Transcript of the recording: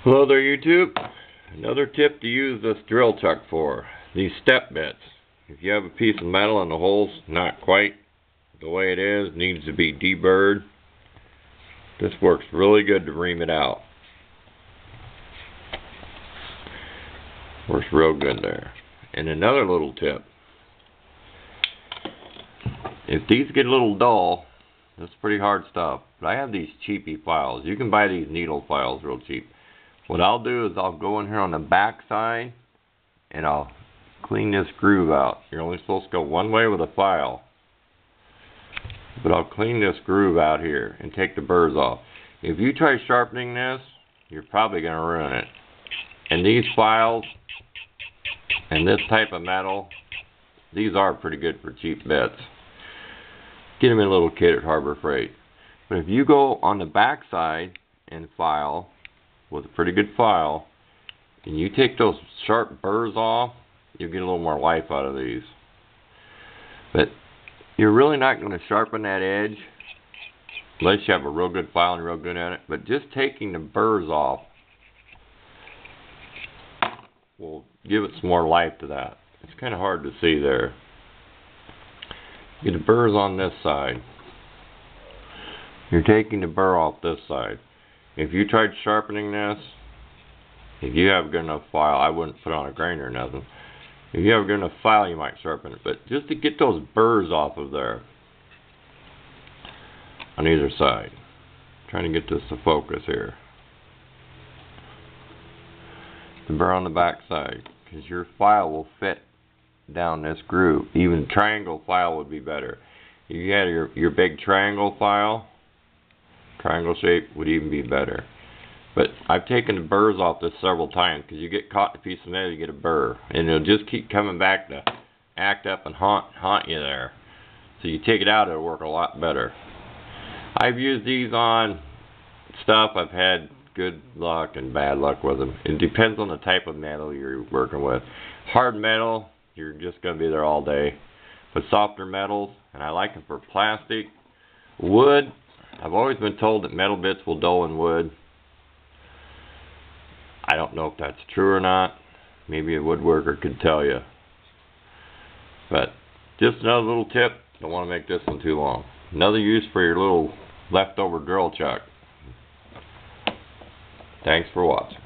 Hello there, YouTube. Another tip to use this drill chuck for, these step bits. If you have a piece of metal and the hole's not quite the way it is, needs to be deburred, this works really good to ream it out. Works real good there. And another little tip, if these get a little dull, this is pretty hard stuff, but I have these cheapy files. You can buy these needle files real cheap. What I'll do is I'll go in here on the back side and I'll clean this groove out. You're only supposed to go one way with a file. But I'll clean this groove out here and take the burrs off. If you try sharpening this, you're probably going to ruin it. And these files and this type of metal, these are pretty good for cheap bits. Get them in a little kit at Harbor Freight. But if you go on the back side and file with a pretty good file, and you take those sharp burrs off, you'll get a little more life out of these. But you're really not going to sharpen that edge unless you have a real good file and you're real good at it. But just taking the burrs off will give it some more life to that. It's kind of hard to see there. Get the burrs on this side. You're taking the burr off this side. If you tried sharpening this, if you have a good enough file, I wouldn't put on a grainer or nothing. If you have a good enough file, you might sharpen it. But just to get those burrs off of there on either side. I'm trying to get this to focus here. The burr on the back side, because your file will fit down this groove. Even triangle file would be better. If you had your big triangle file, triangle shape would even be better. But I've taken the burrs off this several times, because you get caught in a piece of metal, you get a burr, and it'll just keep coming back to act up and haunt you there. So you take it out, it'll work a lot better. I've used these on stuff. I've had good luck and bad luck with them. It depends on the type of metal you're working with. Hard metal, you're just going to be there all day. But softer metals, and I like them for plastic. Wood, I've always been told that metal bits will dull in wood. I don't know if that's true or not. Maybe a woodworker could tell you. But just another little tip. Don't want to make this one too long. Another use for your little leftover drill chuck. Thanks for watching.